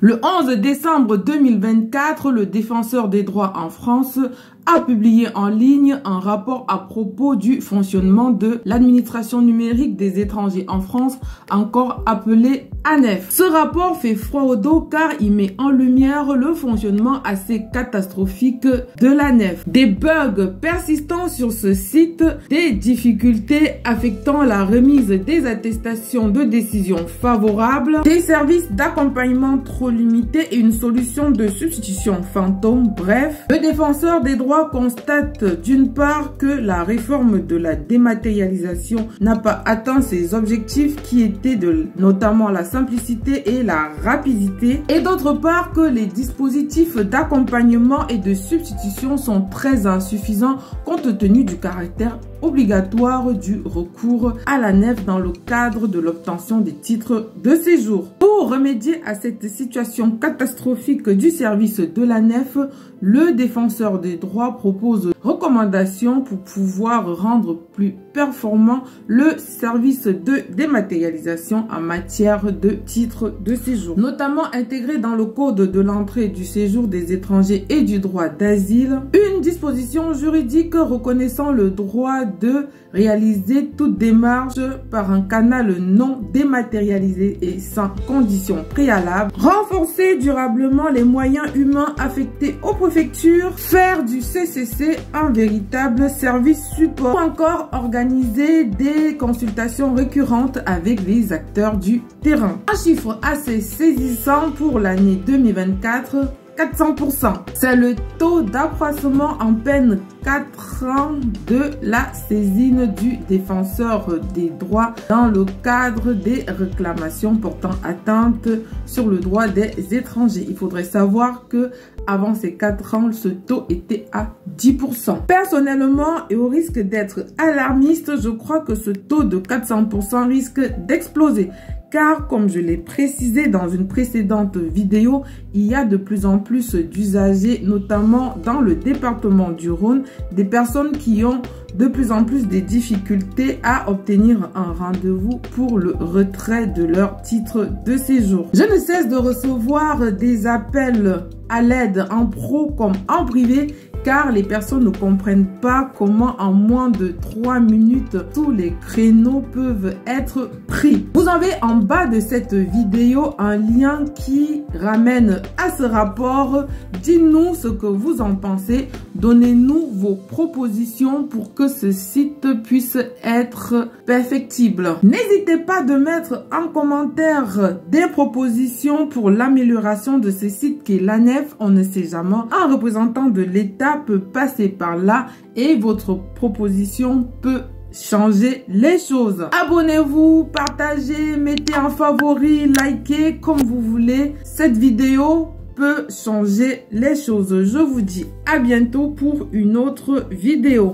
Le 11 décembre 2024, le défenseur des droits en France a publié en ligne un rapport à propos du fonctionnement de l'administration numérique des étrangers en France, encore appelée ANEF. Ce rapport fait froid au dos car il met en lumière le fonctionnement assez catastrophique de l'ANEF. Des bugs persistants sur ce site, des difficultés affectant la remise des attestations de décision favorables, des services d'accompagnement trop limités et une solution de substitution fantôme. Bref, le défenseur des droits constate d'une part que la réforme de la dématérialisation n'a pas atteint ses objectifs qui étaient notamment la simplicité et la rapidité, et d'autre part que les dispositifs d'accompagnement et de substitution sont très insuffisants compte tenu du caractère obligatoire du recours à l'ANEF dans le cadre de l'obtention des titres de séjour. Pour remédier à cette situation catastrophique du service de l'ANEF, le défenseur des droits propose recommandations pour pouvoir rendre plus performant le service de dématérialisation en matière de titres de séjour, notamment intégré dans le code de l'entrée et du séjour des étrangers et du droit d'asile, une disposition juridique reconnaissant le droit de réaliser toute démarche par un canal non dématérialisé et sans conditions préalables, renforcer durablement les moyens humains affectés aux préfectures, faire du CCC un véritable service support, ou encore organiser des consultations récurrentes avec les acteurs du terrain. Un chiffre assez saisissant pour l'année 2024. 400%. C'est le taux d'accroissement en peine 4 ans de la saisine du défenseur des droits dans le cadre des réclamations portant atteinte sur le droit des étrangers. Il faudrait savoir que avant ces 4 ans, ce taux était à 10%. Personnellement, et au risque d'être alarmiste, je crois que ce taux de 400% risque d'exploser. Car, comme je l'ai précisé dans une précédente vidéo, il y a de plus en plus d'usagers, notamment dans le département du Rhône, des personnes qui ont de plus en plus des difficultés à obtenir un rendez-vous pour le retrait de leur titre de séjour. Je ne cesse de recevoir des appels à l'aide en pro comme en privé, car les personnes ne comprennent pas comment en moins de 3 minutes tous les créneaux peuvent être pris. Vous avez en bas de cette vidéo un lien qui ramène à ce rapport. Dites-nous ce que vous en pensez. Donnez-nous vos propositions pour que ce site puisse être perfectible. N'hésitez pas de mettre en commentaire des propositions pour l'amélioration de ce site qui est l'ANEF. On ne sait jamais. Un représentant de l'État peut passer par là et votre proposition peut changer les choses. Abonnez-vous, partagez, mettez en favori, likez comme vous voulez. Cette vidéo peut changer les choses. Je vous dis à bientôt pour une autre vidéo.